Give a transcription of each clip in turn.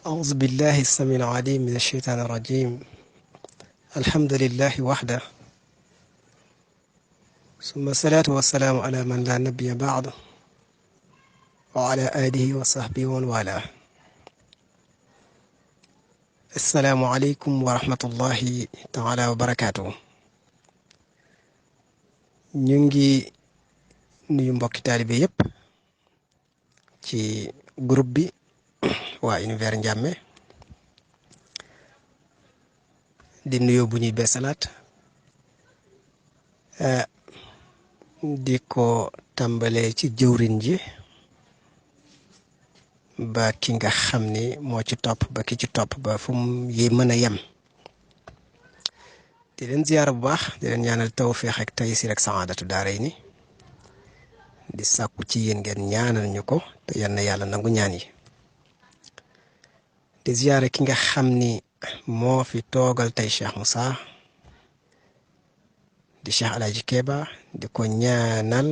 أعوذ بالله السميع العليم من الشيطان الرجيم. الحمد لله وحده، ثم الصلاة والسلام على من لا نبي بعد، وعلى آله وصحبه ومن والاه. السلام عليكم ورحمة الله تعالى وبركاته. ñu ngi nuyu mbokki taalibe yépp ci groupe bi waa Univers Ndiamé di nuyu bu ñuy beesalaat di ko tàmbalee ci jëwriñ ji ba ki nga xam ni moo ci topp ba ki ci topp ba fu mu yi mën a yem. di leen ziyaara bu baax di leen ñaanal tawféex ak taysiir ak saadatu daaray ni di sàkku ci yéen ngeen ñaanal ñu ko te yal na yàlla nangu ñaan yi. di ziyaara ki nga xam ni moo fi toogal tey Cheikh Moussa di Cheikh Alaaji Keba di ko ñaanal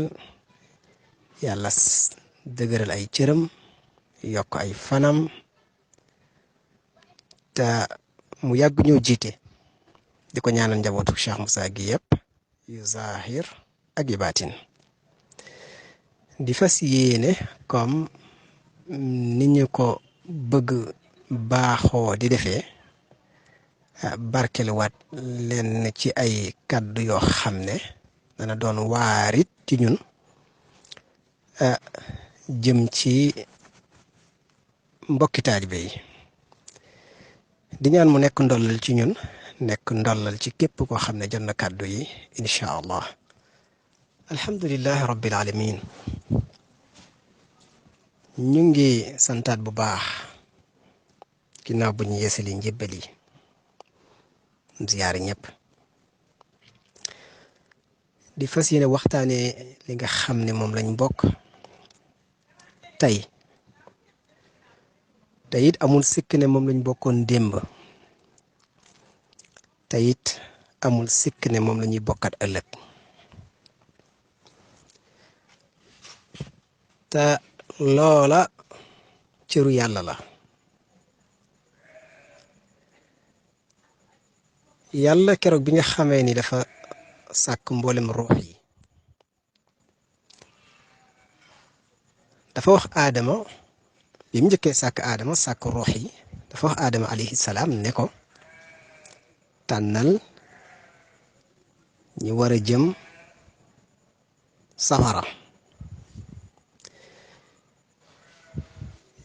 yàlla dëgëral ay cëram yokk ay fanam te mu yàgg ñoo jiite di ko ñaanal njabootu Cheikh Moussa gi yëpp yu zahir ak yu baatin. di fas yéene comme ni ñu ko bëgg baaxoo di defee barkeluwaat leen ci ay kàddu yoo xam ne dana doon waarit ci ñun jëm ci mbokki taalibe yi di ñaan mu nekk ndollal ci ñun nekk ndollal ci képp koo xam ne jot na kàddu yi incha allah. alhamdulillahi rabbil alamin. ñu ngi santaat bu baax ginnaaw bu ñu yeesali njébbal yi ziyaari ñëpp di fas yéene waxtaanee li nga xam ne moom lañ bokk tey te it amul sikk ne moom lañ bokkoon démb te it amul sikk ne moom la ñuy bokkat ëllëg te loola cëru yàlla la. yàlla keroog bi nga xamee ni dafa sàkk mboolem ruux yi dafa wax aadama bi mu njëkkee sàkk aadama sàkk ruux yi dafa wax aadama alayhi salaam ne ko tànnal ñi war a jëm safara.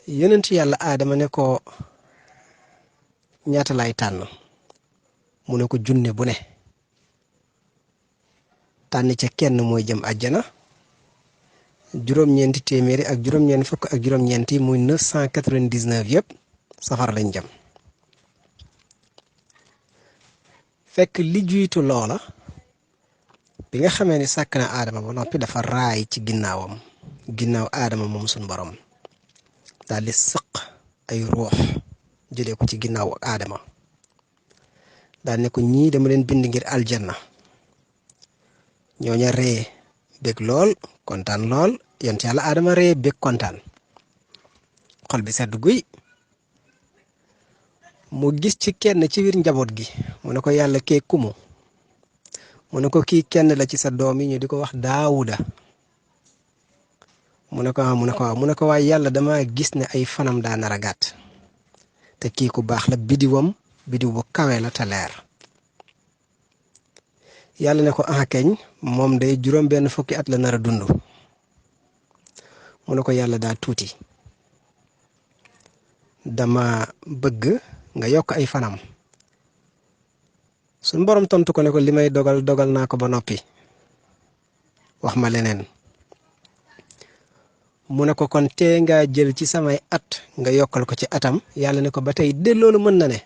yonent yàlla aadama ne ko ñaata lay tànn mu ne ko junne bu ne tànn ca kenn mooy jëm àjjana juróom-ñeenti téeméeri ak juróom-ñeent fukk ak juróom-ñeenti muy 999 yëpp safara lañ jëm. fekk li jiitu loola bi nga xamee ni sàkk na aadama ba noppi dafa raay ci ginnaawam ginnaaw aadama moom suñ borom daal di sëq ay ruux jëlee ko ci ginnaaw aadama daal ne ko ñii dama leen bind ngir aljanna. ñooña ree bég lool kontaan lool yonent yàlla aadama ree bég kontaan xol bi sedd guy mu gis ci kenn ci biir njaboot gi mu ne ko yàlla kee kumu mu ne ko kii kenn la ci sa doom yi ñu di ko wax daawuda mu ne ko waaye yàlla dama gis ne ay fanam daa nar a gàtt te kii ku baax la bidiw bu kawe la te leer. yàlla ne ko keñ moom day juróom benn fukki at la nar a dund mu ne ko yàlla daa tuuti dama bëgg nga yokk ay fanam. suñ borom tontu ko ne ko li may dogal naa ko ba noppi wax ma leneen. mu ne ko kon tee nga jël ci samay at nga yokkal ko ci atam. yàlla ne ko ba tey de loolu mën na ne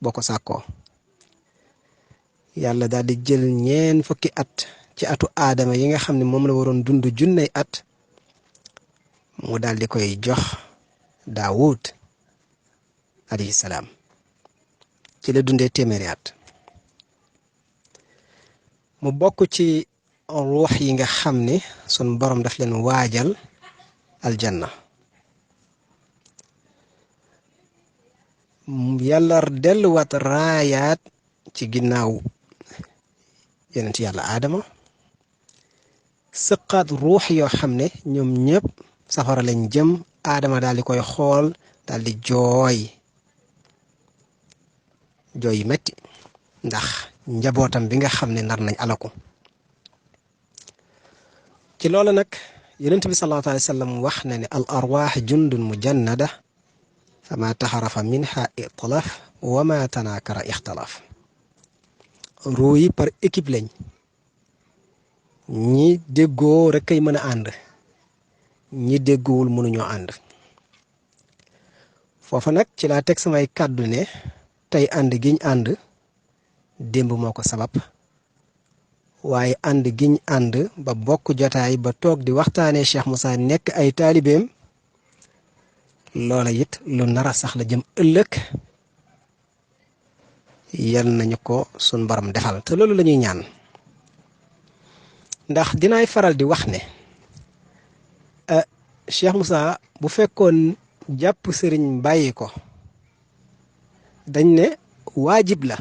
boo ko sàkkoo. yàlla daal di jël ñeen fukki at ci atu aadama yi nga xam ne moom la waroon dund junney at mu daal di koy jox daawud alayhi salaam ci la dundee téeméeri at. mu bokk ci ruux yi nga xam ne sun borom daf leen waajal aljanna. yàlla delluwaat raayaat ci ginnaaw yonent yàlla aadama sëqaat ruux yoo xam ne ñoom ñëpp safara lañ jëm aadama daal di koy xool daal di jooy jooy yu metti ndax njabootam bi nga xam ne nar nañ alaku ci loolu nag yonent bi sallallahu alayhi wa sallam wax na ne al arwaax jundun mujannada fama taxarafa minha itlaf wa ma tanaakara ixtalaf ruu yi par équipe lañ ñi déggoo rek kay mën a ànd ñi déggoowul mënuñoo ànd foofa nag ci laa teg samay kàddu ne tey ànd giñ ànd démb moo ko sabab waaye ànd giñ ànd ba bokk jotaay ba toog di waxtaanee Cheikh Moussa nekk ay taalibeem loola it lu nara sax la jëm ëllëg yal nañu ko sun borom defal te loolu la ñuy ñaan ndax dinaay faral di wax ne Cheikh Moussa bu fekkoon jàpp sëriñ bàyyi ko dañ ne waajib la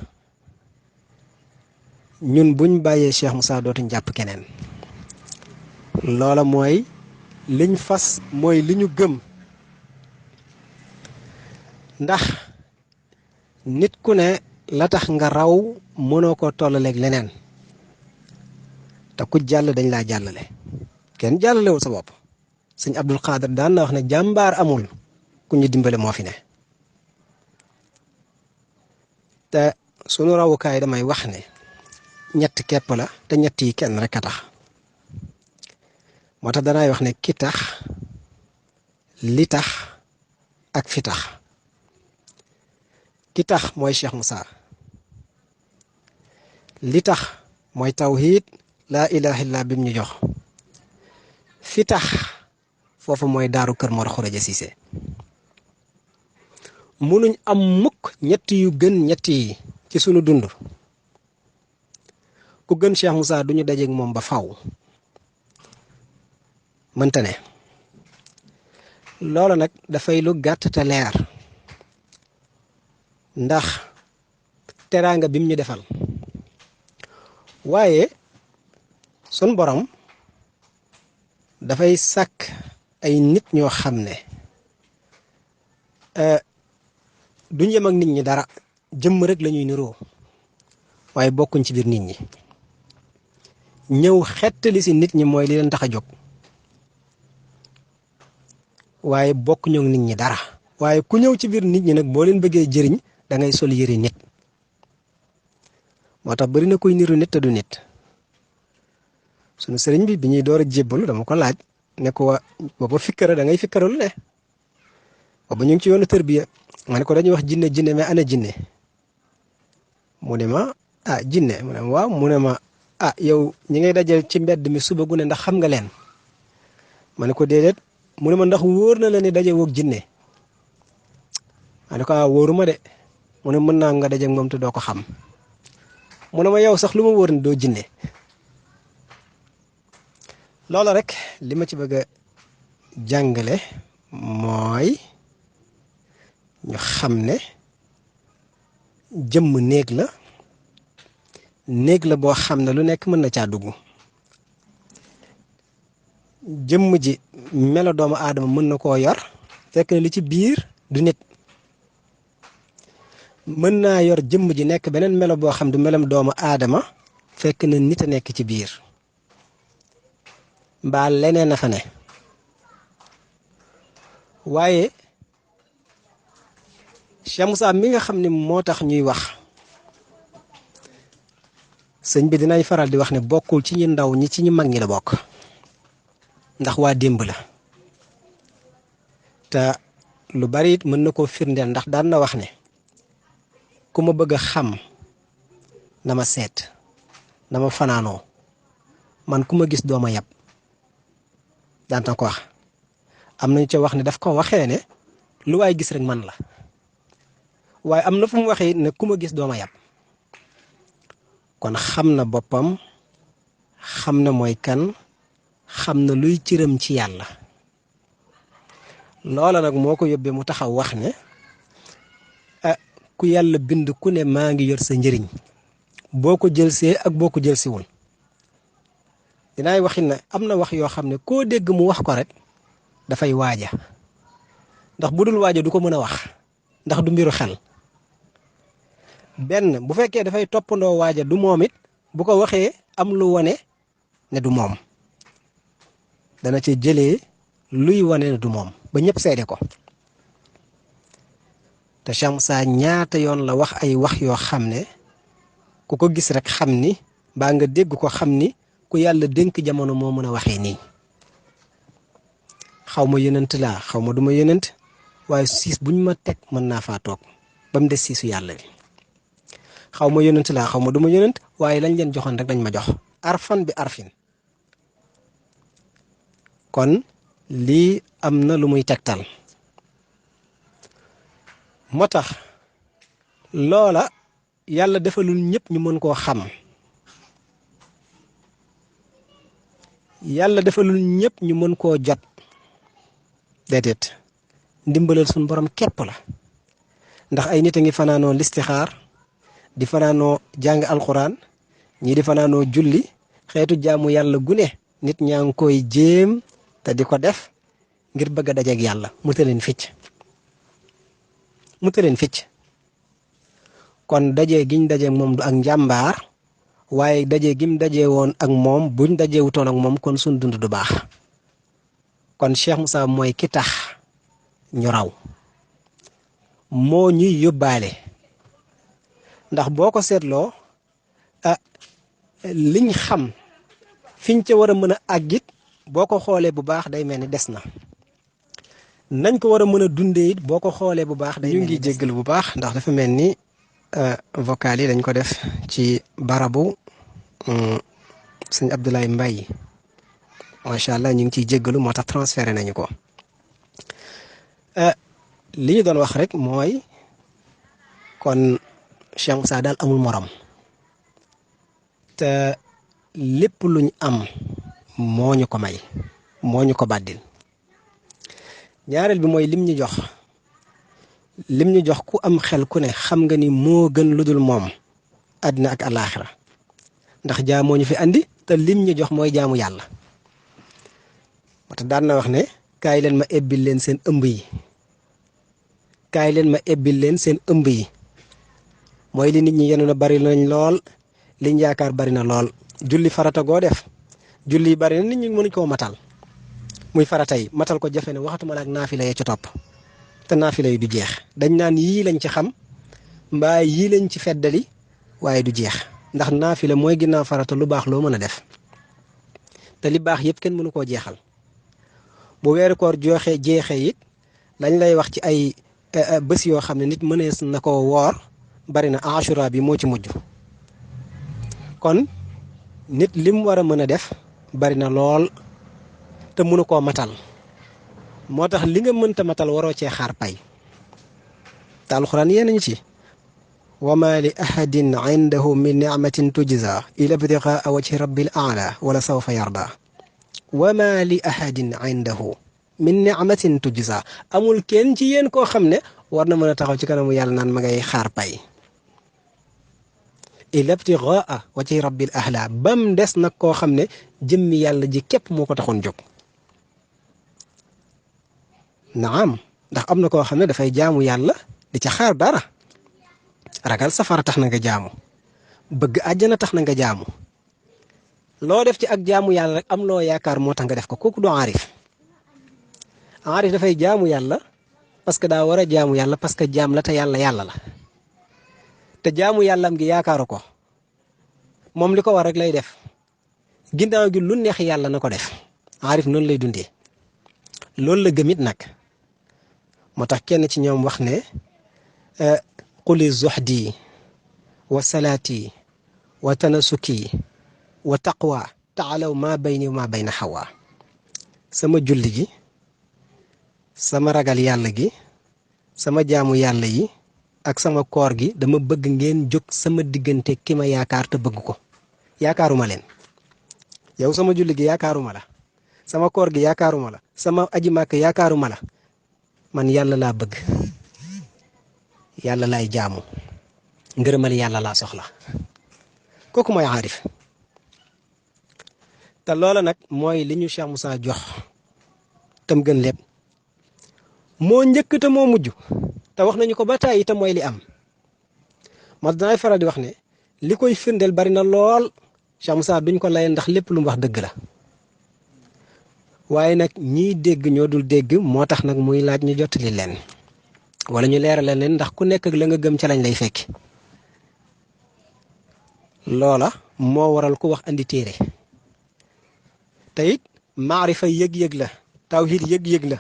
ñun buñ bàyyee Cheikh Moussa dootuñ jàpp keneen loola mooy liñ fas mooy li ñu gëm ndax nit ku ne la tax nga raw mënoo ko tollaleeg leneen te ku jàll dañ laa jàllale kenn jàllalewul sa bopp sëñ Abdul Xaadir daan na wax ne jàmbaar amul ku ñu dimbale moo fi ne te sunu rawukaay damay wax ne ñett képp la te ñett yi kenn rek a tax moo tax danaay wax ne ki tax li tax ak fi tax ki tax mooy Cheikh Moussa li tax mooy tawhid laa ilaha illa bim ñu jox fi tax foofu mooy daaru kër Mor Khourédia Cissé munuñ am mukk ñett yu gën ñett yi ci sunu dund ku gën Cheikh Moussa duñu dajeeg moom ba faw mënta ne loolu nag dafay lu gàtt te leer ndax teraanga bim ñu defal waaye sun borom dafay sàkk ay nit ñoo xam ne duñ yem ak nit ñi dara jëmm rek lañuy niroo waaye bokkuñ ci biir nit ñi ñëw xettali si nit ñi mooy li leen tax a jóg waaye bokk ñoo nit ñi dara waaye ku ñëw ci biir nit ñi nag boo leen bëggee jëriñ da ngay sol yëre nit moo tax bari na koy niru nit te du nit sunu sëriñ bi ñuy door a jébbalu dama ko laaj ne ko booba fikkara da ngay fikkaralu ne booba ñu ngi ci yoonu tërbiya ma ne ko dañuy wax jinne jinne mais ana jinne mu ne ma ah jinne mu ne ma waaw mu ne ma ah yow ñi ngay dajal ci mbedd mi suba gu ne ndax xam nga leen ma ne ko déedéet mu ne ma ndax wóor na la ne daje woog jinne ma ne ko ah wóoruma de mu ne mën naa nga daje ak moom te doo ko xam mu ne ma yow sax lu ma wóor ne doo jinne loolu rek li ma ci bëgg a jàngale mooy ñu xam ne jëmm néeg la boo xam ne lu nekk mën na caa dugg jëmm ji melo doomu aadama mën na koo yor fekk ne li ci biir du nit mën naa yor jëmm ji nekk beneen melo boo xam du melom doomu aadama fekk na nit a nekk ci biir mbaa leneen a fa ne waaye Cheikh Moussa mi nga xam ne moo tax ñuy wax sëñ bi dinañ faral di wax ne bokkul ci ñi ndaw ñi ci ñi mag ñi la bokk ndax waa démb la te lu bari it mën na koo firndeel ndax daan na wax ne ku ma bëgg a xam na ma seet na ma fanaanoo man ku ma gis dooma yab daan na ko wax am nañu ca wax ne daf ko waxee ne lu waay gis rek man la waaye am na fu mu waxee ne ku ma gis dooma yab kon xam na boppam xam na mooy kan xam na luy cëram ci yàlla loola nag moo ko yóbbee mu taxaw wax ne ku yàlla bind ku ne maa ngi yor sa njëriñ boo ko jëlsee ak boo ko jëlsiwul dinaay waxin ne am na wax yoo xam ne koo dégg mu wax ko rek dafay waaja ndax bu dul waaja du ko mën a wax ndax du mbiru xel benn bu fekkee dafay toppandoo waaja du moom it bu ko waxee am lu wane ne du moom dana ci jëlee luy wane ne du moom ba ñëpp seede ko te Cheikh Moussa ñaata yoon la wax ay wax yoo xam ne ku ko gis rek xam ni baa nga dégg ko xam ni ku yàlla dénk jamono moo mën a waxee nii xaw ma yonent laa xaw ma du ma yonent waaye siis buñ ma teg mën naa faa toog ba mu des siisu yàlla bi xaw ma yonent laa xaw ma du ma yonent waaye lañ leen joxoon rek dañ ma jox arfan bi arfin kon lii am na lu muy tegtal moo tax loola yàlla defalul ñëpp ñu mën koo xam yàlla defalul ñëpp ñu mën koo jot déedéet ndimbalal suñu borom képp la ndax ay nit a ngi fanaanoo listixaar di fanaanoo jàng alxuraan ñii di fanaanoo julli xeetu jaamu yàlla gune nit ñaa ngi koy jéem te di ko def ngir bëgg a dajeeg yàlla mu tëleen ficc kon daje giñ daje moom du ak njàmbaar waaye daje gim daje woon ak moom buñ dajewutoon ak moom kon suñ dund du baax kon Cheikh Moussa mooy ki tax ñu raw moo ñuy yóbbaale ndax boo ko seetloo liñ xam fiñ ca war a mën a àggit boo ko xoolee bu baax day mel ni des na nañ ko war a mën a dundee it boo ko xoolee bu baax day ñu ngi jéggal bu baax ndax dafa mel ni vocal yi dañ ko def ci barabu sëñ Abdoulaye Mbaye macha allah ñu ngi ciy jéggalu moo tax transféré nañu ko li ñu doon wax rek mooy kon Cheikh Moussa daal amul morom te lépp luñ am moo ñu ko may moo ñu ko bàddil ñaareel bi mooy lim ñu jox ku am xel ku ne xam nga ni moo gën lu dul moom àddina ak alaaxira ndax jaamoo ñu fi andi te lim ñu jox mooy jaamu yàlla moo tax daan na wax ne kaay leen ma ebbil leen seen ëmb yi kaay leen ma ebbil leen seen ëmb yi mooy li nit ñi yenu na bari nañ lool liñ yaakaar bari na lool julli farata goo def julli yi bari na nit ñi mënuñ koo matal muy farata yi matal ko jafe ne waxatuma la ak naafila yi ci topp te naafila yi du jeex dañ naan yii lañ ci xam mbaa yii lañ ci feddali waaye du jeex ndax naafila mooy ginnaaw farata lu baax loo mën a def te li baax yëpp kenn mënu koo jeexal bu weeru koor jeexee it lañ lay wax ci ay bés yoo xam ne nit mënees na ko woor bari na ashura bi moo ci mujj kon nit lim war a mën a def bari na lool te mënu koo matal moo tax li nga mënta matal waroo cee xaar pay te alxuraan yéen nañu ci wa ma li ahadin indahu min nicmatin tujza ila ibtigaa wajhi rabbil aala wala sawfa yarda wa ma li ahadin indahu min nicmatin tujza amul kenn ci yéen koo xam ne war na mën a taxaw ci kanamu yàlla naan ma ngay xaar pay ila ibtigaa wajhi rabbil aala bam des nag koo xam ne jëmmi yàlla ji képp moo ko taxoon jóg naam ndax am na koo xam ne dafay jaamu yàlla di ca xaar dara ragal safara tax na nga jaamu bëgg àjjana tax na nga jaamu loo def ci ak jaamu yàlla rek am loo yaakaar moo tax nga def ko kooku du aarif dafay jaamu yàlla parce que daa war a jaamu yàlla parce que jaam la te yàlla yàlla la te jaamu yàllam gi yaakaaru ko moom li ko war rek lay def ginnaaw gi lu neex yàlla na ko def aarif noonu lay dundee loolu la gëmit nag moo tax kenn ci ñoom wax ne quli zuhdi wa salaati wa tanasuki wa taqwa taalaw ma bayni wa ma bayna xawa sama julli gi sama ragal yàlla gi sama jaamu yàlla yi ak sama koor gi dama bëgg ngeen jóg sama diggante ki ma yaakaar te bëgg ko yaakaaruma leen yow sama julli gi yaakaaruma la sama koor gi yaakaaruma la sama aji màkk yaakaaruma la man yàlla laa bëgg yàlla laay jaamu ngërëmal yàlla laa soxla kooku mooy aarif te loola nag mooy li ñu Cheikh Moussa jox tam gën lépp moo njëkk te moo mujj te wax nañu ko ba tàyyi te mooy li am ma danaay faral di wax ne li koy firndeel bari na lool Cheikh Moussa duñ ko layal ndax lépp lu mu wax dëgg la waaye nag ñiy dégg ñoo dul dégg moo tax nag muy laaj ñu jottali leen wala ñu leeralal leen ndax ku nekk ak la nga gëm ca lañ lay fekk loola moo waral ku wax andi téere te it maarifa yëg-yëg la tawhid yëg-yëg la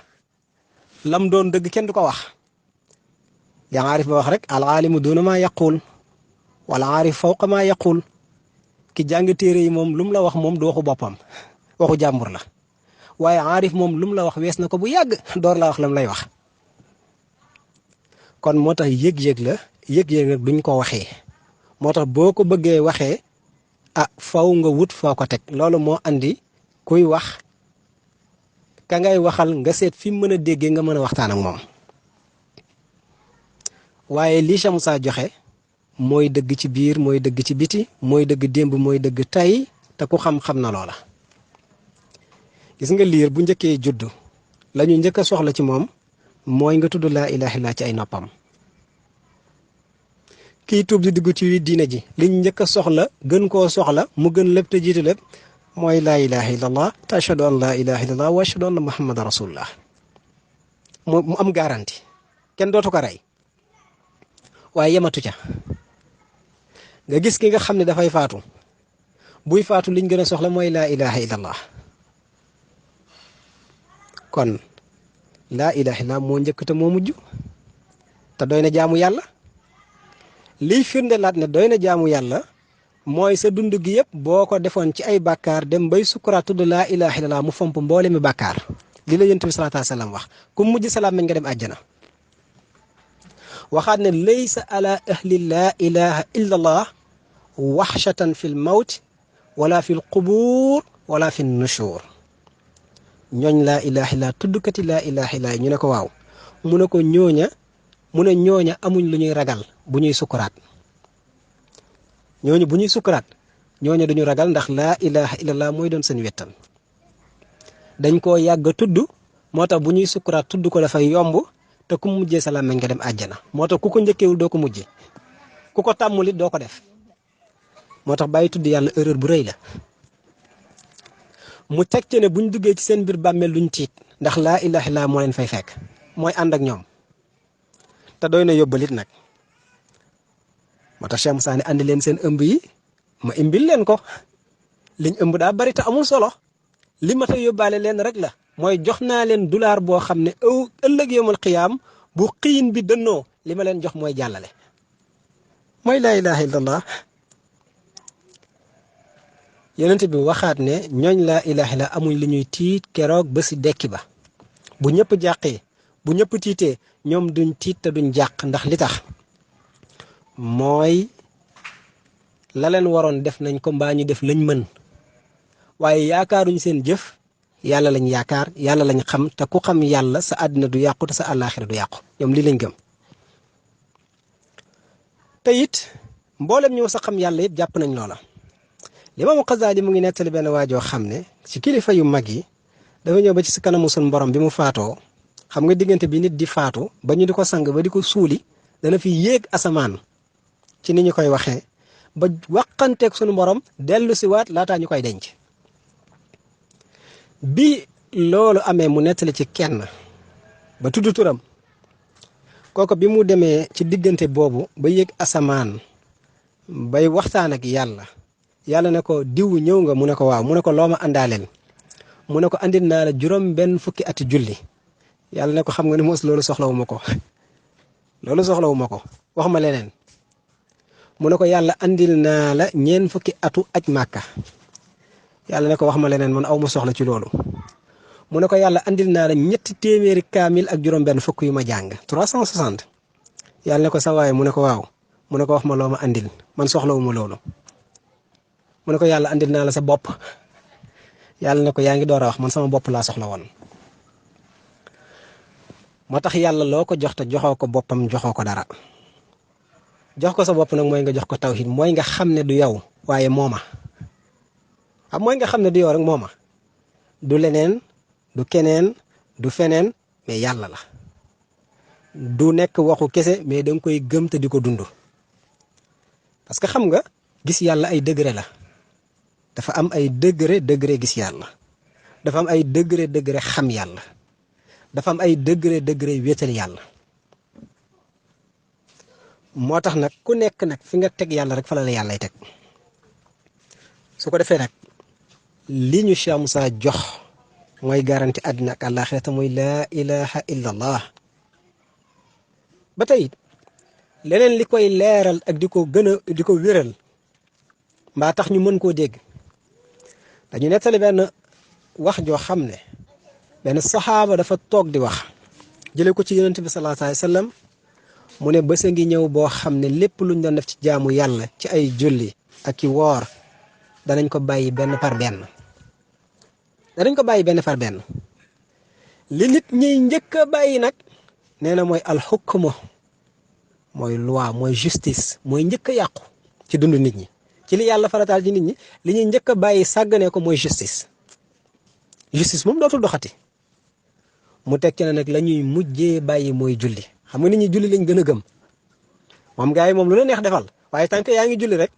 lam doon dëgg kenn du ko wax li aarif ba wax rek al aalimu duuna maa yaquul wala aarif fawqa maa yaquul ki jàng téere yi moom lu mu la wax moom du waxu boppam waxu jàmbur la waaye aarif moom lu mu la wax wees na ko bu yàgg door la wax lam lay wax kon moo tax yëg-yëg la yëg-yëg nag duñ ko waxee moo tax boo ko bëggee waxee faw nga wut foo ko teg loolu moo andi kuy wax ka ngay waxal nga seet fi mu mën a déggee nga mën a waxtaan ak moom waaye lii Cheikh Moussa joxe mooy dëgg ci biir mooy dëgg ci biti mooy dëgg démb mooy dëgg tey te ku xam-xam na loola gis nga liir bu njëkkee juddu la ñu njëkk a soxla ci moom mooy nga tudd laa ilaaha illallaah ci ay noppam kii tuub di dugg ci diine ji liñ njëkk a soxla gën koo soxla mu gën lépp te jiitu lépp mooy laa ilaaha illallaah te ashhadu an laa ilaaha illallaah wa ashhadu anna muhammadan rasulullah mu am garanti kenn dootu ko rey waaye yematu ca nga gis ki nga xam ne dafay faatu buy faatu liñ gën a soxla mooy laa ilaaha illallaah kon laa ilaaha illallaah moo njëkk te moo mujj te doy na jaamu yàlla liy firndelaat ne doy na jaamu yàlla mooy sa dund gi yëpp boo ko defoon ci ay bàkkaar dem bay sukkuraat tudd laa ilaaha illallaah mu fomp mboole mi bàkkaar li la yonent bi sallallaahu alayhi wa sallam wax ku mujj salaam meñ nga dem àjjana waxaat ne laysa ala ahli laa ilaaha illallaah waxshatan fi l mawt wala fi l qubuur wala fi nushur ñooñ laa ilaaha illallaah tuddkati laa ilaaha illallaah ñu ne ko waaw mu ne ko ñooña amuñ lu ñuy ragal bu ñuy sukkuraat ñooñu bu ñuy sukkuraat ñooñu duñu ragal ndax laa ilaaha illallaah mooy doon seen wettal dañ koo yàgg tudd moo tax bu ñuy sukkuraat tudd ko dafay yomb te ku mujjee salaam nga dem àjjana moo tax ku ko njëkkeewul doo ko mujjee ku ko tàmmul it doo ko def moo tax bàyyi tudd yàlla erreur bu rëy la mu teg ci ne buñ duggee ci seen biir bàmmeel duñ tiit ndax laa ilaaha illallaah moo leen fay fekk mooy ànd ak ñoom te doy na yóbbalit nag moo tax Cheikh Moussa ne andi leen seen ëmb yi ma imbil leen ko liñ ëmb daa bari te amul solo li ma ta yóbbaale leen rek la mooy jox naa leen dollar boo xam ne ëllëg yawmal qiyaam bu xiin bi dënnoo li ma leen jox mooy jàllale mooy laa ilaaha illallaah yonent bi waxaat ne ñooñ laa ilaaha illallaah amuñ li ñuy tiit keroog ba si dekki ba bu ñëpp jàqee bu ñëpp tiitee ñoom duñ tiit te duñ jàq ndax li tax mooy la leen waroon def nañ ko mbaa ñu def lañ mën waaye yaakaaruñ seen jëf yàlla lañ yaakaar yàlla lañ xam te ku xam yàlla sa àddina du yàqu te sa àllaaxira du yàqu ñoom lii lañ gëm te it mboolem ñëw sa xam yàlla it jàpp nañ loola Limaamu Xasaali mu ngi nettali benn waajoo xam ne ci kilifa yu mag yi dafa ñëw ba ci si kanamu sun borom bi mu faatoo xam nga diggante bi nit di faatu ba ñu di ko sang ba di ko suuli dana fi yéeg asamaan ci ni ñu koy waxee ba waxanteeg sunu borom dellu si waat laataa ñu koy denc bi loolu amee mu nettali ci kenn ba tudd turam kooku bi mu demee ci diggante boobu ba yéeg asamaan bay waxtaan ak yàlla ne ko diw ñëw nga mu ne ko waaw mu ne ko loo ma àndaaleel mu ne ko andil naa la juróom benn fukki ati julli yàlla ne ko xam nga ne mos loolu soxlawu ma ko wax ma leneen mu ne ko yàlla andil naa la ñeen fukki atu aj màkka yàlla ne ko wax ma leneen man aw ma soxla ci loolu mu ne ko yàlla andil naa la ñetti téeméeri kaamil ak juróom benn fukk yu ma jàng 360 yàlla ne ko sa waaye mu ne ko waaw mu ne ko wax ma loo ma andil man soxlawu ma loolu mu ne ko yàlla andil naa la sa bopp yàlla ne ko yaa ngi door a wax man sama bopp laa soxla woon moo tax yàlla loo ko jox te joxoo ko boppam joxoo ko dara jox ko sa bopp nag mooy nga jox ko tawhid mooy nga xam ne du yow waaye mooma mooy nga xam ne du yow rek mooma du leneen du keneen du feneen mais yàlla la du nekk waxu kese mais da nga koy gëm te di ko dund parce que xam nga gis yàlla ay degré la dafa am ay degré gis yàlla dafa am ay degré xam yàlla dafa am ay degré wéetal yàlla moo tax nag ku nekk nag fi nga teg yàlla rek fa la yàllay teg su ko defee nag li ñu Cheikh Moussa jox mooy garanti àddina ak àllaaxira te mooy laa ilaha illa allah ba tey leneen li koy leeral ak di ko gën a di ko wéral mbaa tax ñu mën koo dégg dañu nettali benn wax joo xam ne benn saxaaba dafa toog di wax jële ko ci yonent bi sallallahu alayhi wa sallam mu ne bés a ngi ñëw boo xam ne lépp luñ doon def ci jaamu yàlla ci ay julli ak i woor danañ ko bàyyi benn par benn li nit ñiy njëkk a bàyyi nag nee na mooy alxukmu mooy loi mooy justice mooy njëkk a yàqu ci dund nit ñi ci li yàlla farataal ci nit ñi li ñuy njëkk a bàyyi sàgganee ko mooy justice moom dootul doxati mu tekki na nag la ñuy mujjee bàyyi mooy julli xam nga nit ñi julli lañ gën a gëm moom gars yi moom lu la neex defal waaye tant que yaa ngi julli rek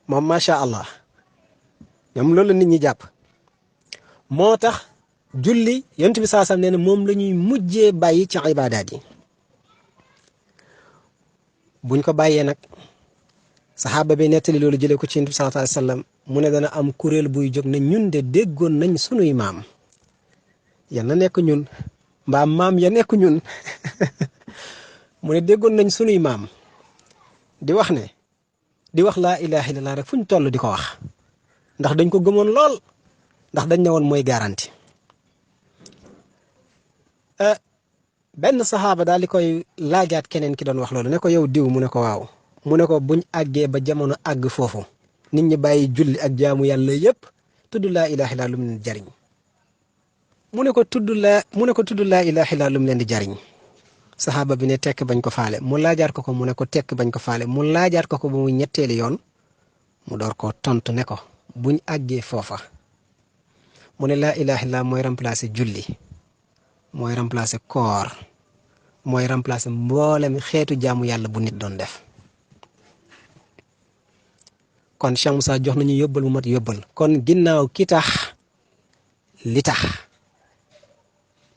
moom macha allah ñoom loolu la nit ñi jàpp moo tax julli yonent bi saasam nee na moom la ñuy mujjee bàyyi ci ibaadaat yi buñ ko bàyyee nag saxaaba bi nettali loolu jëlee ko ci yonent bi sallallahu alayhi wa sallam mu ne dana am kuréel buy jóg ne ñun de déggoon nañ sunuy maam yal na nekk ñun mbaa maam ya nekk ñun mu ne déggoon nañ sunuy maam di wax laa ilaha illallah rek fu ñu toll di ko wax ndax dañ ko gëmoon lool ndax dañ ne woon mooy garanti benn saxaaba daal di koy laajaat keneen ki doon wax loolu ne ko yow diw mu ne ko waaw mu ne ko buñ àggee ba jamono àgg foofu nit ñi bàyyi julli ak jaamu yàlla yépp tudd laa ilaha illallah lu mu leen jariñ mu ne ko tudd laa ilaha illallah lu mu leen di jariñ saxaaba bi ne tekk bañ ko faale mu laajaat ko mu ne ko tekk bañ ko faale mu laajaat ko ba muy ñetteeli yoon mu door ko tontu ne ko buñ àggee foofa mu ne laa ilaha illallah mooy remplacer julli mooy remplacer koor mooy remplacer mboolem xeetu jaamu yàlla bu nit doon def kon Cheikh Moussa jox nañu yóbbal bu mat yóbbal kon ginnaaw ki tax li tax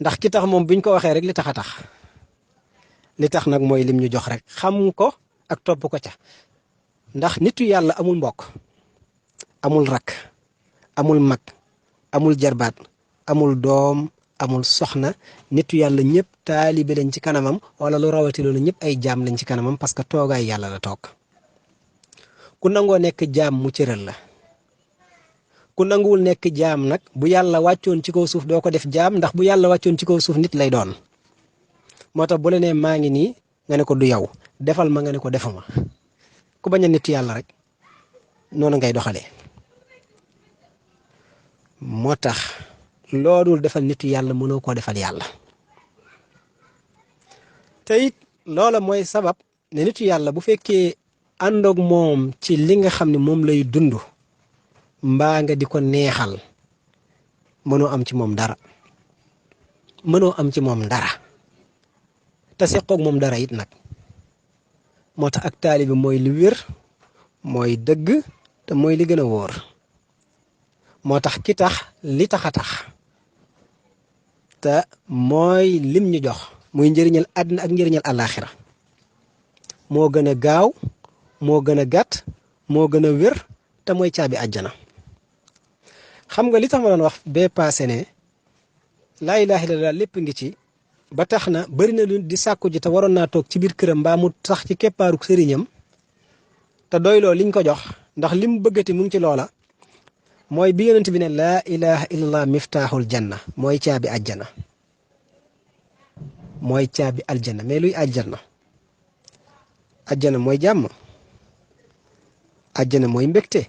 ndax ki tax moom buñ ko waxee rek li tax a tax li tax nag mooy lim ñu jox rek xam ko ak topp ko ca ndax nitu yàlla amul mbokk amul rakk amul mag amul jarbaat amul doom amul soxna nitu yàlla ñëpp taalibe lañ ci kanamam wala lu rawati loolu ñëpp ay jaam lañ ci kanamam parce que toogaay yàlla la toog ku nangoo nekk jaam mu cëral la ku nanguwul nekk jaam nag bu yàlla wàccoon ci kaw suuf doo ko def jaam ndax bu yàlla wàccoon ci kaw suuf nit lay doon moo tax bu la nee maa ngi nii nga ne ko du yow defal ma nga ne ko defuma ku bañ a nitu yàlla rek noonu ngay doxalee moo tax loolul defal nitu yàlla mënoo koo defal yàlla te it loola mooy sabab ne nitu yàlla bu fekkee àndoog moom ci li nga xam ne moom lay dund mbaa nga di ko neexal mënoo am ci moom dara te seqoog moom dara it nag moo tax ak taalibi mooy li wér mooy dëgg te mooy li gën a wóor moo tax ki tax li tax a tax te mooy lim ñu jox muy njëriñal àddina ak njëriñal àllaaxira moo gën a gaaw moo gën a gàtt moo gën a wér te mooy caabi àjjana xam nga li tax ma doon wax bee paase ne laa ilaaha illallaah lépp ngi ci ba tax na bari na lu di sàkku ji te waroon naa toog ci biir këram mbaa mu sax ci keppaaru sëriñam te doyloo liñ ko jox ndax lim bëggati mu ngi ci loola mooy bi yonent bi ne laa ilaha illallah miftaaxul janna mooy caabi àjjana mooy caabi aljanna mais luy àjjana àjjana mooy jàmm àjjana mooy mbégte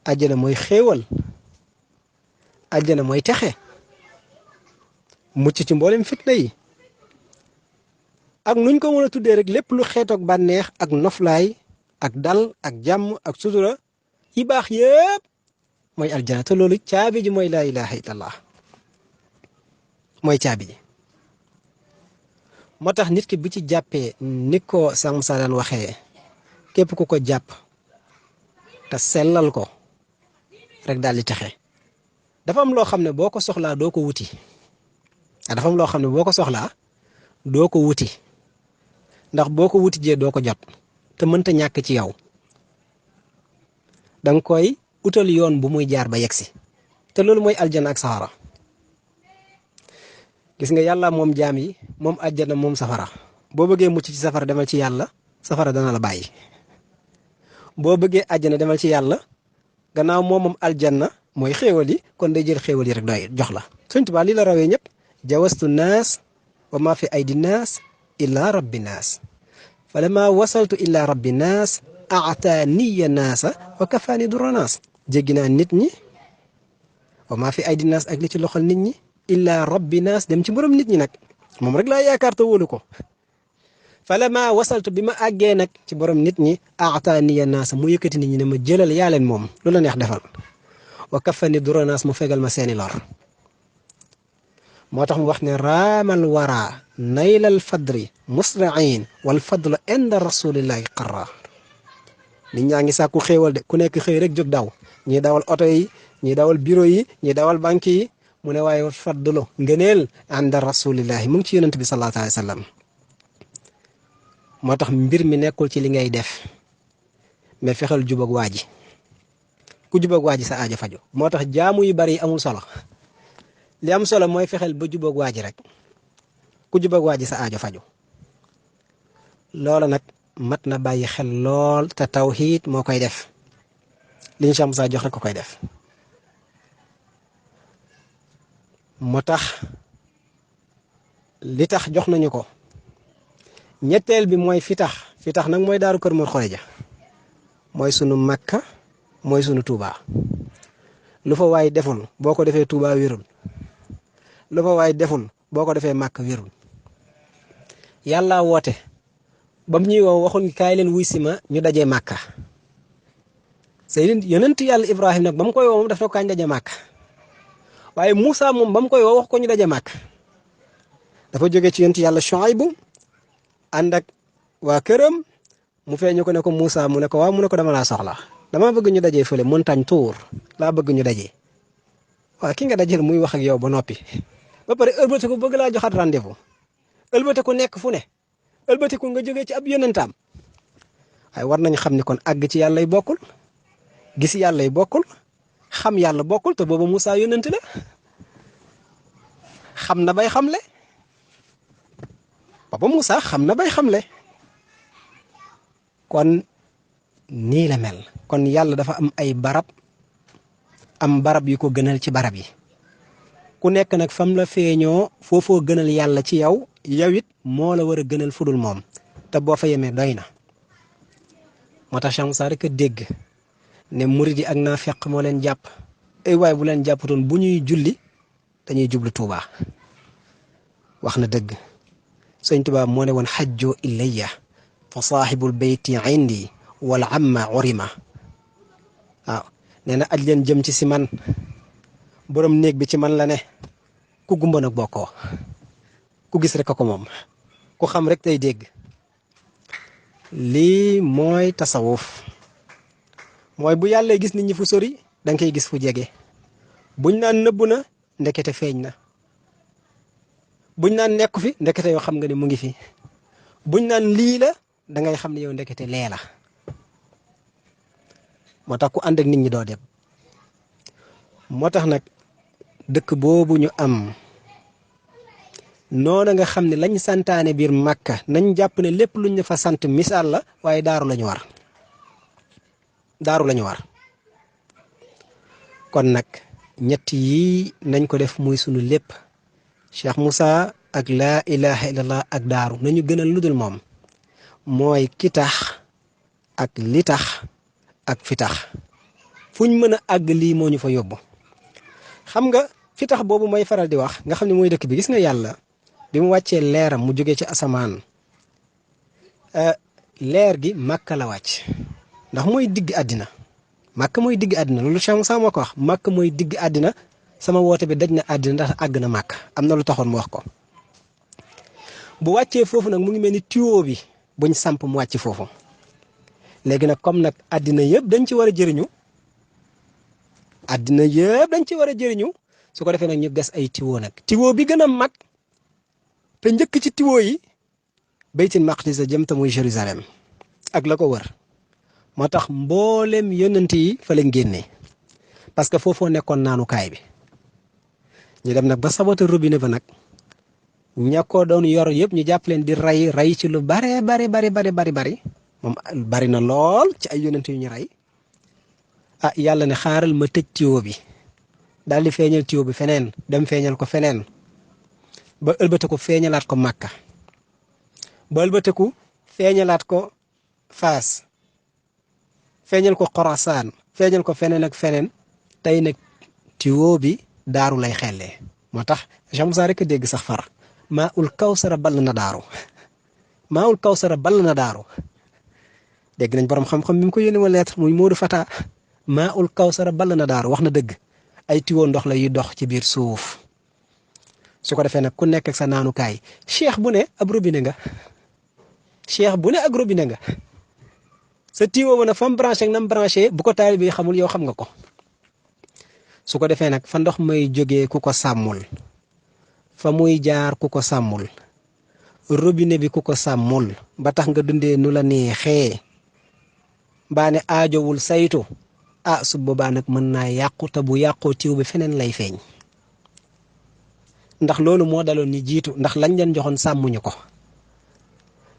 àjjana mooy xéewal àjjana mooy texe mucc ci mboolem fitna yi ak nuñ ko mën a tuddee rek lépp lu xeetoog bànneex ak noflaay ak dal ak jàmm ak sutura yi baax yépp mooy aljana te loolu caabi ji mooy laa ilaha illallah mooy caabi ji moo tax nit ki bu ci jàppee ni ko Cheikh Moussa daan waxee képp ku ko jàpp te sellal ko rek daal di texe dafa am loo xam ne boo ko soxlaa doo ko wuti dafa am loo xam ne boo ko soxlaa doo ko wuti ndax boo ko wuti jee doo ko jot te mënta ñàkk ci yow danga koy utal yoon bu muy jaar ba yegsi te loolu mooy aljana ak safara gis nga yàlla moom jaam yi moom aljana moom safara boo bëggee mucc ci safara demal ci yàlla safara dana la bàyyi boo bëggee aljana demal ci yàlla gannaaw moom aljanna mooy xéewal yi kon day jël xéewal yi rek doy jox la Sëñ Tuubaa lii la rawee ñëpp jawastu naas wa ma fi aydi naas illa rabbi naas falama wasaltu illa rabbi naas aataaniya naasa wa kafaani dura naas jéggi naa nit ñi wa maa fi aydi naas ak li ci loxol nit ñi illa rabbi naas dem ci borom nit ñi nag moom rek laa yaakaar te wóolu ko falama wasaltu bi ma àggee nag ci borom nit ñi aataaniya naasa mu yëkkati nit ñi ne ma jëlal yaa leen moom lu la neex defal wa kafaani dura naas mu fegal ma seeni lor moo tax mu wax ne raamal wara naylal fadri musriin wal fadlu inda rasulillahi qarra nit ñaa ngi sàkku xéewal de ku nekk xëy rek jóg daw ñii dawal oto yi ñii dawal bureau yi ñii dawal banque yi mu ne waaye fadlu ngëneel inda rasulillahi mu ngi ci yonent bi sallallahu alayhi wa sallam moo tax mbir mi nekkul ci li ngay def mais fexeel jubag waa ji ku jubag waa ji sa aajo faju moo tax jaamu yu bari amul solo li am solo mooy fexeel ba jubag waa ji rek ku jubag waa ji sa aajo faju loola nag mat na bàyyi xel lool te tawhiid moo koy def liñ Cheikh Moussa jox rek ko koy def moo tax li tax jox nañu ko ñetteel bi mooy fi tax nag mooy daaru kër Mor Xoreja mooy sunu Makka mooy sunu Touba lu fa waay deful boo ko defee Touba wérul lu fa waay deful boo ko defee Makka wérul yàlla woote ba mu ñuy woo waxoon kaay leen wuy si ma ñu dajee Makka Seydina yonent yàlla Ibrahim nag ba mu koy woo moom daf na ko kañ daje Makka waaye Moussa moom ba mu koy woo wax ko ñu daje Makka dafa jóge ci yonent yàlla Shuaybu ànd ak waa këram mu feeñu ko ne ko Moussa mu ne ko waaw mu ne ko dama laa soxla dama bëgg ñu dajee fële montagne Tour laa bëgg ñu dajee waaw ki nga dajeel muy wax ak yow ba noppi ba pare ëlbatiku bëgg laa joxaat rendez-vous ëlbatiku nekk fu ne ëlbatiku nga jógee ci ab yonentaam waaye war nañu xam ne kon àgg ci yàlla yi bokkul gis yàlla yi bokkul xam yàlla bokkul te booba Moussa yonent la xam na bay xamle booba Moussa xam na bay xamle kon nii la mel kon yàlla dafa am ay barab am barab yu ko gënal ci barab yi ku nekk nag fam la feeñoo foofoo gënal yàlla ci yow yow it moo la war a gënal fudul moom te boo fa yemee doy na moo tax Cheikh Moussa rek a dégg ne murid yi ak naafeq moo leen jàpp ay waay bu leen jàppatoon bu ñuy julli dañuy jublu Tuuba wax na dëgg sëñ Tuuba moo ne woon xajjoo ilayya fa saaxibul bayti indi wala amma urima waaw nee na aj leen jëm ci si man borom néeg bi ci man la ne ku gumba nag bokkoo ku gis rek ko moom ku xam rek tey dégg lii mooy tasawuf mooy bu yàlla gis nit ñi fu sori da nga koy gis fu jege buñ naan nëbbu na ndekete feeñ na buñ naan nekku fi ndekete yoo xam nga ne mu ngi fi buñ naan lii la da ngay xam ne yow ndekete lee la moo tax ku ànd ak nit ñi doo dem moo tax nag dëkk boobu ñu am noona nga xam ne lañ santaane biir Makka nañ jàpp ne lépp luñ la fa sant misaal la waaye daaru lañu war daaru lañu war kon nag ñett yii nañ ko def muy sunu lépp Cheikh Moussa ak laa ilaha illallah ak daaru nañu gënal lu dul moom mooy ki tax ak li tax ak fi tax fuñ mën a àgg lii moo ñu fa yóbbu xam nga fi tax boobu may faral di wax nga xam ne mooy dëkk bi gis nga yàlla bi mu wàccee leeram mu jógee ci asamaan leer gi màkka la wàcc ndax mooy digg àddina màkka mooy digg àddina loolu Cheikh Moussa moo ko wax màkka mooy digg àddina sama woote bi daj na àddina ndax àgg na màkk am na lu taxoon mu wax ko bu wàccee foofu nag mu ngi mel ni tuyau bi buñ samp mu wàcc foofu léegi nag comme nag àddina yëpp dañ ci war a jëriñu àddina yëpp dañ ci war a jëriñu su ko defee nag ñu gas ay tuyau nag tuyau bi gën a mag te njëkk ci tuyau yi baytul maqdis jëm te muy Jérusalem ak la ko wër moo tax mboolem yonent yi fa lañ génnee parce que foofoo nekkoon naanukaay bi ñu dem nag ba sabota robinet ba nag ña ko doon yor yëpp ñu jàpp leen di rey ci lu bari moom bari na lool ci ay yonent yu ñu rey ah yàlla ne xaaral ma tëj tuyau bi daal di feeñal tuyau bi feneen dem feeñal ko feneen ba ëlbatiku feeñalaat ko Makka ba ëlbatiku feeñalaat ko Faas feeñal ko Xorasaan feeñal ko feneen ak feneen tey nag tuyau bi daaru lay xellee moo tax Cheikh Moussa rek a dégg sax far maa ul kawsara ball na daaru maa ul kawsara ball na daaru dégg nañ borom xam-xam bi mu ko yónnee ma lettre muy Modou Fata maa ul kawsara ball na daaru wax na dëgg ay tuyau ndox la yuy dox ci biir suuf su ko defee nag ku nekk ak sa naanukaay cheikh bu ne ab robinet nga cheikh bu ne ak robinet nga sa tuyau ba nag fa mu branché ak na mu branché bu ko taalibe bi xamul yow xam nga ko su ko defee nag fa ndox may jógee ku ko sàmmul fa muy jaar ku ko sàmmul robinet bi ku ko sàmmul ba tax nga dundee nu la neexee mbaa ne aajowul saytu ah su boobaa nag mën naa yàqu te bu yàqoo tiw bi feneen lay feeñ ndax loolu moo daloon ni jiitu ndax lañ leen joxoon sàmmuñu ko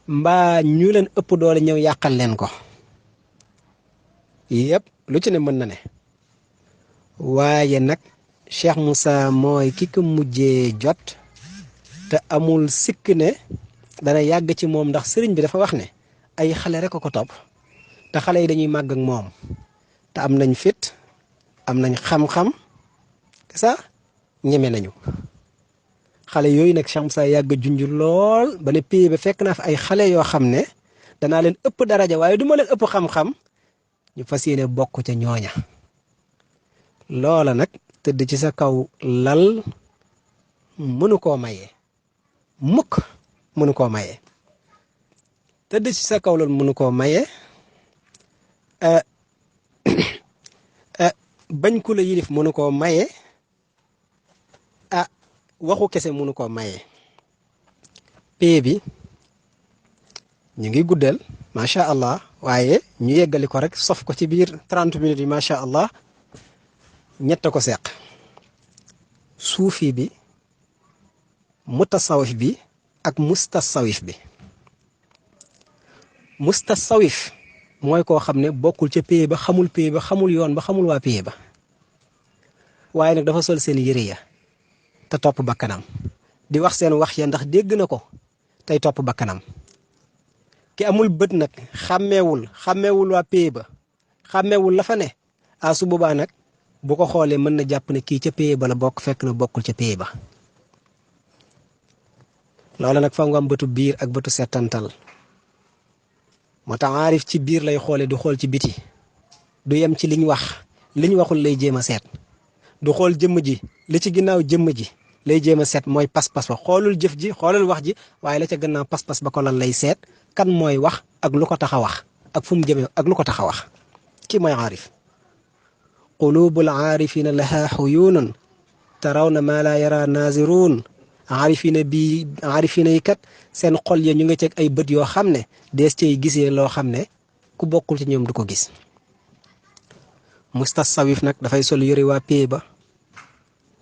mbaa ñu leen ëpp doole ñëw yàqal leen ko yëpp lu ci ne mën na ne waaye nag Cheikh Moussa mooy ki ko mujjee jot te amul sikk ne dana yàgg ci moom ndax sëriñ bi dafa wax ne ay xale rek a ko topp te xale yi dañuy màgg ak moom te am nañ fit am nañ xam-xam sa ñeme nañu xale yooyu nag Cheikh Moussa yàgg junj lool ba ne pays ba fekk naa fi ay xale yoo xam ne danaa leen ëpp daraja waaye du ma leen ëpp xam-xam ñu fas yéene bokk ca ñooña loola nag tëdd ci sa kaw lal mënu koo maye mukk mënu koo maye tëdd ci sa kaw lal mënu koo maye bañ ku la yilif mënu koo maye waxu kese mënu koo maye pee bi ñu ngi guddal macha allah waaye ñu yeggali ko rek sof ko ci biir 30 minutes yi macha allah ñett ko seq suufi bi mutasawif bi ak mustasawif bi mustasawif mooy koo xam ne bokkul ca pee ba xamul yoon ba xamul waa pee ba waaye nag dafa sol seen yëre ya te topp bakkanam di wax seen wax ya ndax dégg na ko tey topp bakkanam ki amul bët nag xàmmeewul waa pee ba xàmmeewul la fa ne su boobaa nag bu ko xoolee mën na jàpp ne kii ca pee ba la bokk fekk na bokkul ca pee ba loola nag fa nga am bëtu biir ak bëtu settantal moo tax aarif ci biir lay xoole du xool ci biti du yem ci liñ waxul lay jéem a seet du xool jëmm ji li ci ginnaaw jëmm ji lay jéem a seet mooy pas-pas ba xoolul jëf ji xoolul wax ji waaye la ca gannaaw pas-pas ba ko lan lay seet kan mooy wax ak lu ko tax a wax ak fu mu jëmee ak lu ko tax a wax kii mooy aarif qulubul aarifina laha xuyunun tarawna ma la yara naziruun aarifina yi kat seen xol ya ñu nga ceeg ay bët yoo xam ne dees cay gisee loo xam ne ku bokkul ci ñoom du ko gis mustasawif nag dafay sol yëre waa pee ba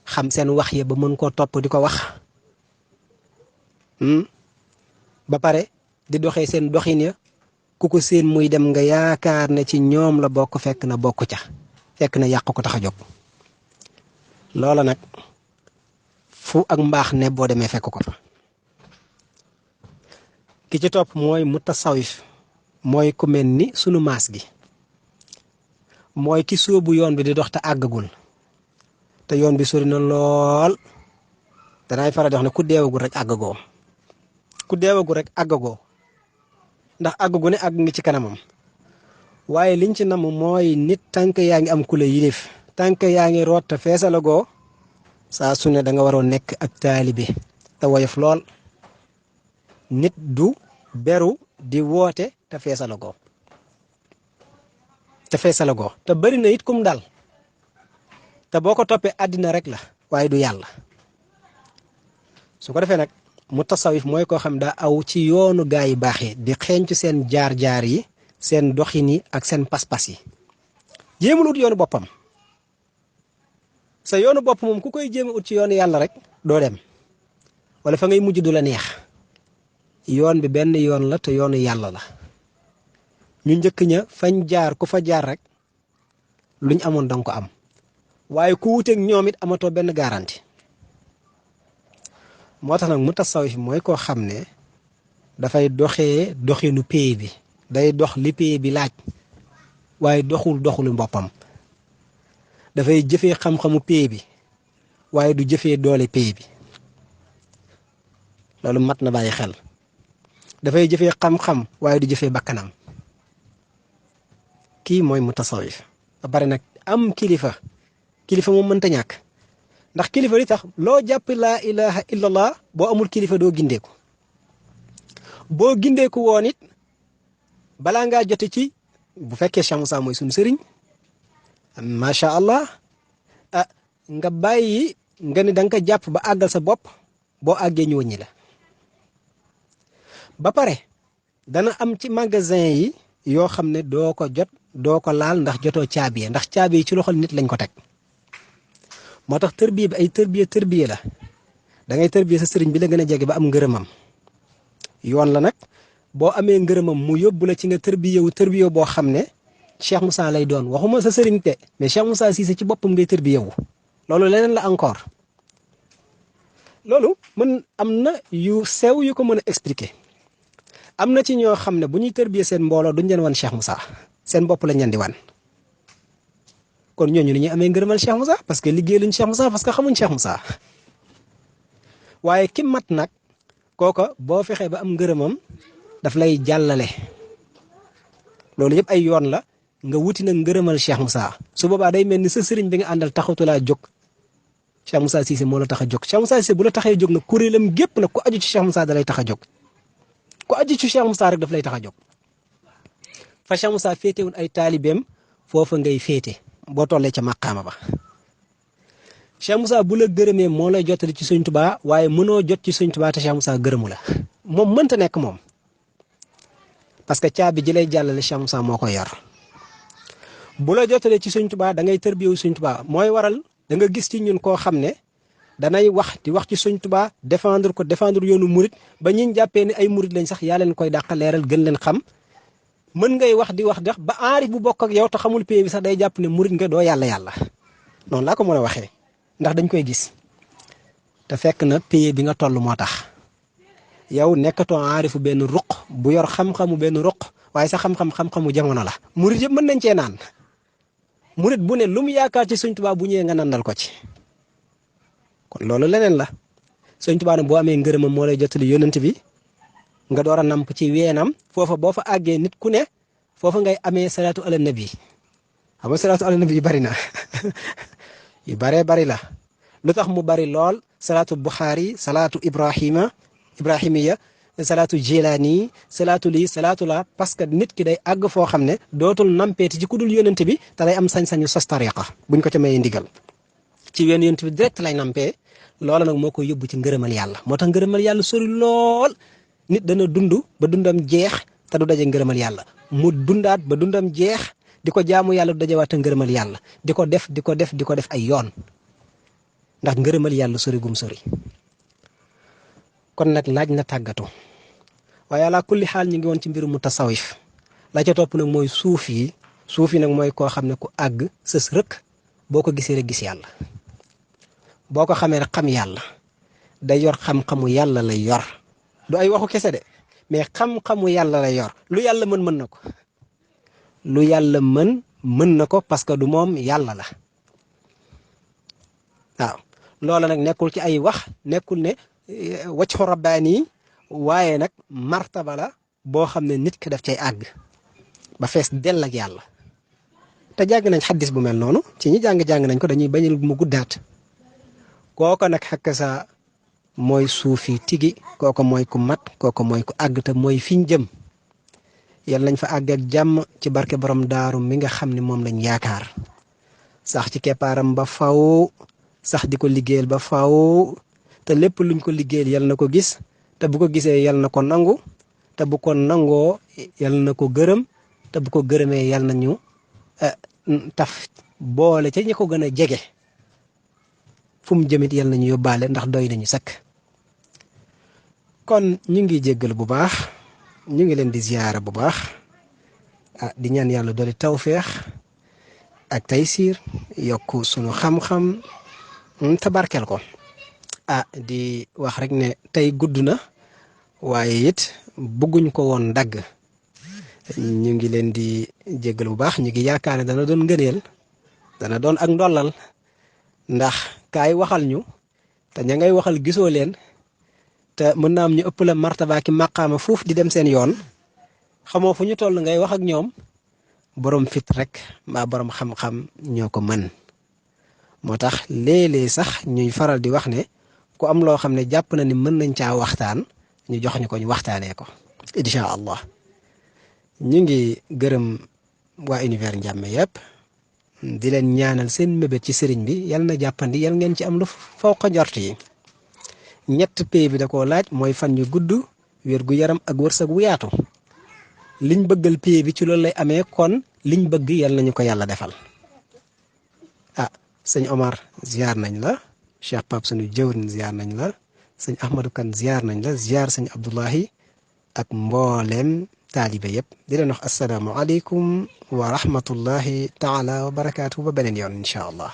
xam seen wax ya ba mën koo topp di ko wax ba pare di doxee seen doxin ya ku ko seen muy dem nga yaakaar ne ci ñoom la bokk fekk na bokk ca fekk na yàq ko tax a jóg loola nag fu ak mbaax ne boo demee fekk ko fa ki ci topp mooy mutasawif mooy ku mel ni sunu maas gi mooy ki sóobu yoon bi di dox te àggagul te yoon bi sori na lool danaay faral di wax ne ku deewagul rek àggagoo ndax àgg gu ne àgg ngi ci kanamam waaye liñ ci namm mooy nit tànk yaa ngi am ku la yilif tànk yaa ngi root te feesalagoo saa su ne da nga waroo nekk ak taalibe te woyof lool nit du beru di woote te feesalagoo te bari na it kum dal te boo ko toppee àddina rek la waaye du yàlla su ko defee nag mu tasawif mooy koo xam daa aw ci yoonu gaa yi baax yi di xeeñcu seen jaar-jaar yi seen doxin yi ak seen pas-pas yi jéemul ut yoonu boppam sa yoonu bopp moom ku koy jéem ut ci yoonu yàlla rek doo dem wala fa ngay mujj du la neex yoon bi benn yoon la te yoonu yàlla la ñu njëkk ña fañ jaar ku fa jaar rek luñ amoon danga ko am waaye ku wuteeg ñoom it amatoo benn garanti moo tax nag mu tasawif mooy koo xam ne dafay doxee doxinu pay bi day dox li pay bi laaj waaye doxulu boppam dafay jëfee xam-xamu pay bi waaye du jëfee doole pay bi loolu mat na bàyyi xel dafay jëfee xam-xam waaye du jëfee bakkanam kii mooy mu tasawif ba pare nag am kilifa moom mënta ñàkk ndax kilifa li tax loo jàpp laa ilaha illallah boo amul kilifa doo gindeeku boo gindeeku woon it balaa ngaa jote ci bu fekkee Cheikh Moussa mooy suñu sëriñ macha allah nga bàyyi nga ne da nga ko jàpp ba àggal sa bopp boo àggee ñu wëññi la ba pare dana am ci magasin yi yoo xam ne doo ko jot doo ko laal ndax jotoo caabi ndax caabi yi ci loxol nit lañ ko teg moo tax tërbiye bi ay tërbiye la da ngay tërbiye sa sëriñ bi la gën a jege ba am ngërëmam yoon la nag boo amee ngërëmam mu yóbbu la ci nga tërbiye boo xam ne Cheikh Moussa lay doon waxuma sa sëriñ te mais Cheikh Moussa Cissé ci boppam ngay tërbiye wu loolu leneen la encore loolu am na yu sew yu ko mën a expliquer am na ci ñoo xam ne bu ñuy tërbiye seen mbooloo duñ leen wan Cheikh Moussa seen bopp lañ leen di wan kon ñooñu ni ñuy amee ngërëmal Cheikh Moussa parce que liggéey luñ Cheikh Moussa parce que xamuñ Cheikh Moussa waaye ki mat nag kooka boo fexee ba am ngërëmam daf lay jàllale loolu yëpp ay yoon la nga wuti nag ngërëmal Cheikh Moussa su boobaa day mel ni sa sëriñ bi nga àndal taxatu laa jóg Cheikh Moussa Cissé moo la tax a jóg Cheikh Moussa Cissé bu la taxee jóg nag kuréelam gépp nag ku aju ci Cheikh Moussa da lay tax a jóg ku aju ci Cheikh Moussa rek daf lay tax a jóg fa Cheikh Moussa féetewul ay taalibeem foofa ngay féete boo tollee ca màqaama ba Cheikh Moussa bu la gërëmee moo lay jottali ci Sëñ Tuubaa waaye mënoo jot ci Sëñ Tuubaa te Cheikh Moussa gërëmu la moom mënta nekk moom parce que caabi ji lay jàllale Cheikh Moussa moo koy yor bu la jottalee ci Sëñ Tuubaa da ngay tërbiyewu Sëñ Tuubaa mooy waral da nga gis ci ñun koo xam ne danay wax di wax ci Sëñ Tuubaa défendre yoonu murit ba ñiñ jàppee ne ay murit lañ sax yaa leen koy dàq leeral gën leen xam mën ngay wax di wax ba aarif bu bokk ak yow te xamul pay bi sax day jàpp ne murit nga doo yàlla noonu laa ko mën a waxee ndax dañ koy gis te fekk na pay bi nga toll moo tax yow nekkatoo aarifu benn ruq bu yor xam-xamu benn ruq waaye sa xam-xamu jamono la murit yëpp mën nañ cee naan murit bu ne lu mu yaakaar ci Sëñ Tuubaa bu ñëwee nga nandal ko ci kon loolu leneen la Sëñ Tuubaa nag boo amee ngërëmam moo lay jottali yonent bi nga door a namp ci weenam foofa boo fa àggee nit ku ne foofa ngay amee salaatu ala nabi xam nga salaatu ala nabi yu bari na yu baree bari la lu tax mu bari lool salaatu Buxaari salaatu Ibrahimiya salaatu Jilaani salaatu lii salaatu la parce que nit ki day àgg foo xam ne dootul nampeeti ci ku dul yonent bi te day am sañ-sañu sos tariqa buñ ko ca mayee ndigal ci wenn yonent bi direct lay nampee loola nag moo koy yóbbu ci ngërëmal yàlla moo tax ngërëmal yàlla sori lool nit dana dund ba dundam jeex te du daje ngërëmal yàlla mu dundaat ba dundam jeex di ko jaamu yàlla du dajewaat ngërëmal yàlla di ko def ay yoon ndax ngërëmal yàlla sori gum sori kon nag laaj na tàggatu waaye ala kulli xaal ñu ngi woon ci mbirum mu tasawif la ca topp nag mooy suuf yi nag mooy koo xam ne ku àgg sës rëkk boo ko gisee rek gis yàlla boo ko xamee rek xam yàlla day yor xam-xamu yàlla lay yor du ay waxu kese de mais xam-xamu yàlla lay yor lu yàlla mën na ko lu yàlla mën na ko parce que du moom yàlla la waaw loola nag nekkul ci ay wax nekkul ne waccu rabbaani waaye nag martaba la boo xam ne nit ki daf cay àgg ba fees dell ak yàlla te jàng nañ xaddis bu mel noonu ci ñi jàng nañ ko dañuy bañal mu guddaat kooko nag xakk sa mooy suufi tigi kooko mooy ku mat kooko mooy ku àgg te mooy fiñ jëm yal nañ fa àgg ak jàmm ci barke borom daaru mi nga xam ne moom lañ yaakaar sax ci keppaaram ba faw sax di ko liggéeyal ba faw te lépp luñ ko liggéeyal yal na ko gis te bu ko gisee yal na ko nangu te bu ko nangoo yal na ko gërëm te bu ko gërëmee yal na ñu taf boole ca ñi ko gën a jege fu mu jëmit yal nañu yóbbaale ndax doy nañu sakk kon ñu ngi jéggal bu baax ñu ngi leen di ziyaara bu baax di ñaan yàlla doole tawféex ak taysiir yokk sunu xam-xam tabarkel ko di wax rek ne tey gudd na waaye it bëgguñ ko woon dagg ñu ngi leen di jéggal bu baax ñu ngi yaakaar ne dana doon ngëneel dana doon ak ndollal ndax kaay waxal ñu te ña ngay waxal gisoo leen te mën naa am ñu ëpp la martaba ki maqaama foofu di dem seen yoon xamoo fu ñu toll ngay wax ak ñoom borom fit rek mbaa borom xam-xam ñoo ko mën moo tax léeg-léeg sax ñuy faral di wax ne ku am loo xam ne jàpp na ni mën nañ caa waxtaan ñu jox ñu ko ñu waxtaanee ko incha allah ñu ngi gërëm waa univers Ndiamé yëpp di leen ñaanal seen mébét ci sëriñ bi yal na jàppandi yal ngeen ci am lu fawqa njort yi ñett pay bi da koo laaj mooy fan yu gudd wér gu yaram ak wërsëg wu yaatu liñ bëggal pay bi ci loolu lay amee kon liñ bëgg yal nañu ko yàlla defal sëñ Omar ziar nañ la Cheikh Pape sunu jëwrin ziar nañ la sëñ Ahmadou Kane ziar nañ la ziar sëñ Abdoulahi ak mbooleem taalibe yëpp di leen wax assalaamu aleykum wa rahmatullahi taala wa barakaatu ba beneen yoon incha allah